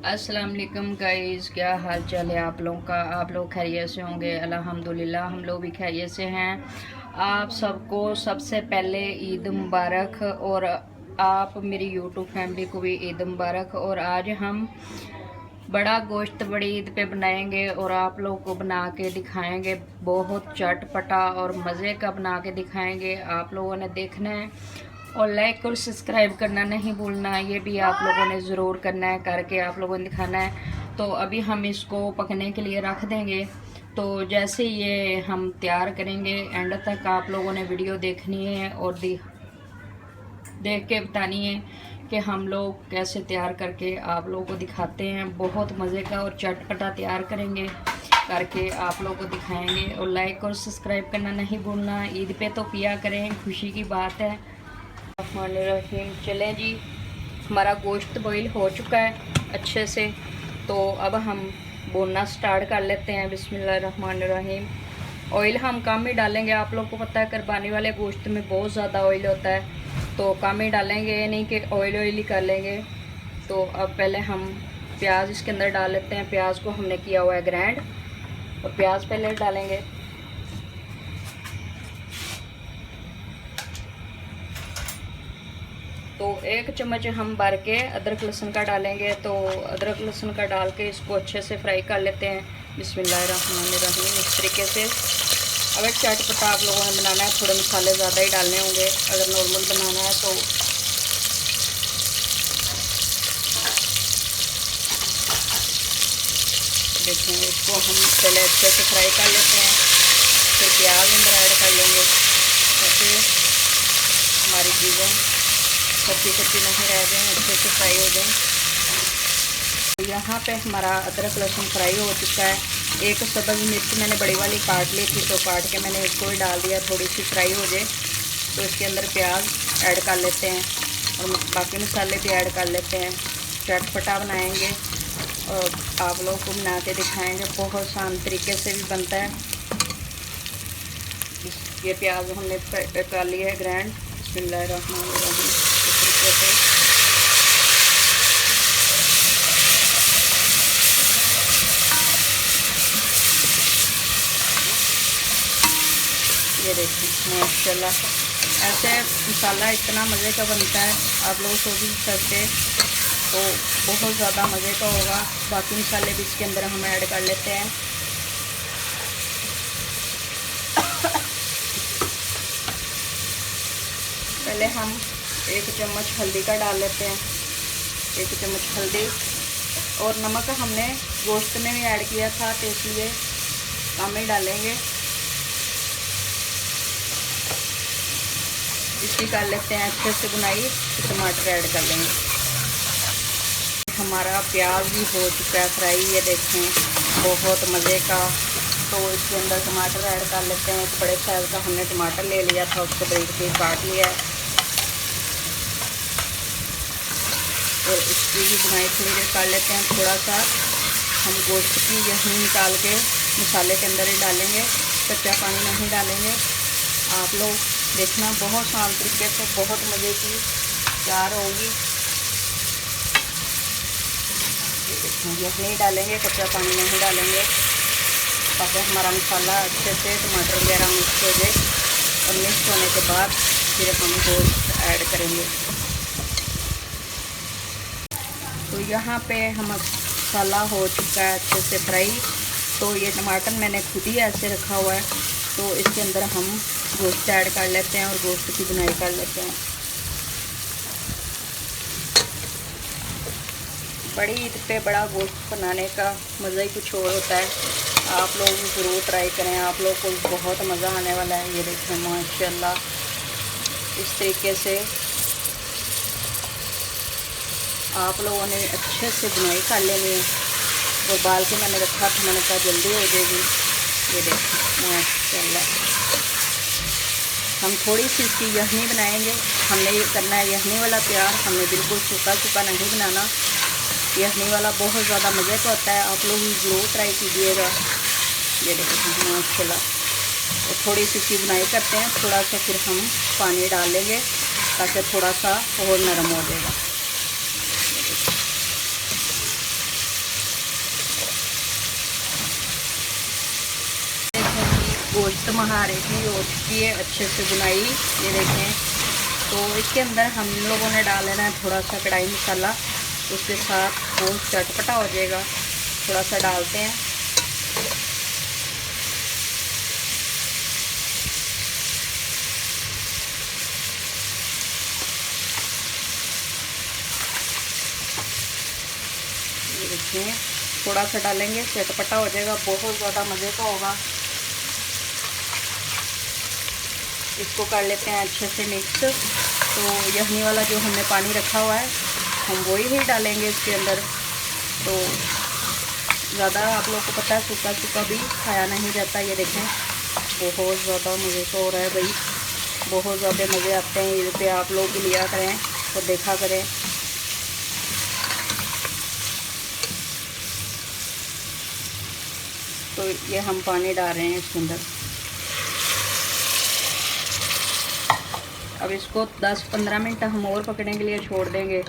अस्सलाम वालेकुम गाइस, क्या हाल चाल है आप लोगों का। आप लोग खैरियत से होंगे। अल्हम्दुलिल्लाह हम लोग भी खैरियत से हैं। आप सबको सबसे पहले ईद मुबारक, और आप मेरी यूट्यूब फैमिली को भी ईद मुबारक। और आज हम बड़ा गोश्त बड़ी ईद पे बनाएंगे और आप लोगों को बना के दिखाएंगे। बहुत चटपटा और मज़े का बना के दिखाएंगे। आप लोगों ने देखना है और लाइक और सब्सक्राइब करना नहीं भूलना। ये भी आप लोगों ने ज़रूर करना है, करके आप लोगों ने दिखाना है। तो अभी हम इसको पकने के लिए रख देंगे। तो जैसे ये हम तैयार करेंगे, एंड तक आप लोगों ने वीडियो देखनी है और देख के बतानी है कि हम लोग कैसे तैयार करके आप लोगों को दिखाते हैं। बहुत मज़े का और चटपटा तैयार करेंगे, करके आप लोगों को दिखाएंगे। और लाइक और सब्सक्राइब करना नहीं भूलना। ईद पे तो किया करें, खुशी की बात है। रहीम, चलें जी, हमारा गोश्त बॉईल हो चुका है अच्छे से। तो अब हम भूनना स्टार्ट कर लेते हैं। बिस्मिल्लाहिर्रहमानिर्रहीम। ऑयल हम कम ही डालेंगे। आप लोग को पता है कुर्बानी वाले गोश्त में बहुत ज़्यादा ऑयल होता है, तो कम ही डालेंगे, ये नहीं कि ऑयल ही कर लेंगे। तो अब पहले हम प्याज इसके अंदर डाल लेते हैं। प्याज को हमने किया हुआ है ग्राइंड, और प्याज पहले डालेंगे। तो 1 चम्मच हम भर के अदरक लहसुन का डालेंगे। तो अदरक लहसुन का डाल के इसको अच्छे से फ्राई कर लेते हैं। बिस्मिल्लाहिर्रहमानिर्रहीम। इस तरीके से अगर चटपटा आप लोगों ने बनाना है, थोड़े मसाले ज़्यादा ही डालने होंगे। अगर नॉर्मल बनाना है तो देखें, इसको हम पहले अच्छे से फ्राई कर लेते हैं, फिर प्याज अंदर ऐड कर लेंगे ताकि हमारी चीज़ें कच्ची कच्ची नहीं रह जाएँ, अच्छे से फ्राई हो जाएँ। तो यहाँ पे हमारा अदरक लहसुन फ्राई हो चुका है। एक सब्ज़ मिर्च मैंने बड़ी वाली काट ली थी, तो काट के मैंने इसको भी डाल दिया, थोड़ी सी फ्राई हो जाए। तो इसके अंदर प्याज ऐड कर लेते हैं और बाकी मसाले भी ऐड कर लेते हैं। चटपटा बनाएंगे और आप लोगों को बना के दिखाएंगे। बहुत आसान तरीके से भी बनता है। ये प्याज हमने कर लिया है ग्राइंड। बिस्मिल्लाहिर्रहमानिर्रहीम। इस तरीके से ये देखिए, माशाल्लाह ऐसे मसाला इतना मज़े का बनता है। आप लोग तो भी करते तो बहुत ज़्यादा मज़े का होगा। बाकी मसाले भी इसके अंदर हम ऐड कर लेते हैं। पहले हम 1 चम्मच हल्दी का डाल लेते हैं। 1 चम्मच हल्दी, और नमक हमने गोश्त में भी ऐड किया था, तो इसलिए कम ही डालेंगे। इसकी कर लेते हैं अच्छे से बुनाई। टमाटर ऐड कर लेंगे। हमारा प्याज भी हो चुका है फ्राई, ये देखें, बहुत मज़े का। तो इसके अंदर टमाटर ऐड कर लेते हैं। एक बड़े साइज़ का हमने टमाटर ले लिया था, उसको बरीक बरीक काट लिया है। और इसकी भी बुनाई थोड़ी देर कर लेते हैं। थोड़ा सा हम गोश्त की यहीं निकाल के मसाले के अंदर ही डालेंगे, कच्चा पानी नहीं डालेंगे। आप लोग देखना, बहुत आसान तरीके से बहुत मज़े की तैयार होगी। ये नहीं डालेंगे, कच्चा पानी नहीं डालेंगे, ताकि हमारा मसाला अच्छे से टमाटर वगैरह मिक्स हो जाए। और मिक्स होने के बाद फिर हम गोश्त ऐड करेंगे। तो यहाँ पे हम मसाला हो चुका है अच्छे से फ्राई। तो ये टमाटर मैंने खुद ही ऐसे रखा हुआ है, तो इसके अंदर हम गोश्त ऐड कर लेते हैं और गोश्त की बुनाई कर लेते हैं। बड़ी ईद पे बड़ा गोश्त बनाने का मज़ा ही कुछ और होता है। आप लोग ज़रूर ट्राई करें, आप लोग को बहुत मज़ा आने वाला है। ये देखें, माशाल्लाह इस तरीके से आप लोगों ने अच्छे से बुनाई कर लेनी है। और बाल के मैंने रखा था, मैंने कहा जल्दी हो जाएगी। ये देखें, माशाल्लाह हम थोड़ी सी इसकी यखनी बनाएंगे। हमने ये करना है यखनी वाला तैयार, हमने बिल्कुल सूखा सूखा नहीं बनाना। यखनी वाला बहुत ज़्यादा मज़े का होता है, आप लोग ज़रूर ट्राई कीजिएगा। ये देखिए माशाल्लाह। और थोड़ी सी इसकी बुनाई करते हैं, थोड़ा सा फिर हम पानी डाल लेंगे ताकि थोड़ा सा और नरम हो जाएगा। गोश्त महारे की हो चुकी है अच्छे से बुनाई, ये देखें। तो इसके अंदर हम लोगों ने डाल लेना है थोड़ा सा कढ़ाई मसाला, उसके साथ गोश्त चटपटा हो जाएगा। थोड़ा सा डालते हैं। ये देखिए थोड़ा सा डालेंगे, चटपटा हो जाएगा, बहुत ज़्यादा मज़े का होगा। इसको कर लेते हैं अच्छे से मिक्स। तो यखनी वाला जो हमने पानी रखा हुआ है हम वही ही डालेंगे इसके अंदर। तो ज़्यादा आप लोगों को पता है सूखा सूखा भी खाया नहीं जाता। ये देखें बहुत ज़्यादा मज़े का हो रहा है भाई, बहुत ज़्यादा मज़े आते हैं ईद पे। आप लोग भी लिया करें और देखा करें। तो ये हम पानी डाल रहे हैं इसके अंदर। अब इसको 10-15 मिनट हम और पकने के लिए छोड़ देंगे।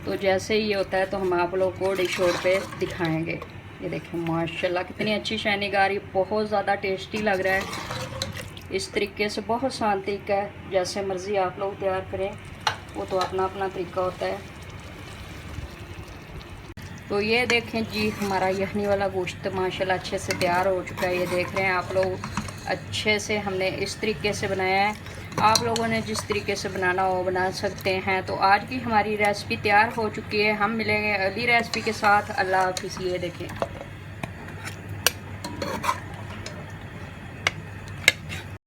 तो जैसे ही ये होता है तो हम आप लोग को डिश और पे दिखाएंगे। ये देखें माशाल्लाह कितनी अच्छी शाइनिंग आ रही है, बहुत ज़्यादा टेस्टी लग रहा है। इस तरीके से बहुत आसान तरीका है, जैसे मर्ज़ी आप लोग तैयार करें, वो तो अपना अपना तरीका होता है। तो ये देखें जी हमारा यखनी वाला गोश्त माशाल्लाह अच्छे से तैयार हो चुका है। ये देख रहे हैं आप लोग, अच्छे से हमने इस तरीके से बनाया है। आप लोगों ने जिस तरीके से बनाना हो बना सकते हैं। तो आज की हमारी रेसिपी तैयार हो चुकी है। हम मिलेंगे अगली रेसिपी के साथ। अल्लाह हाफ़िज़। ये देखें।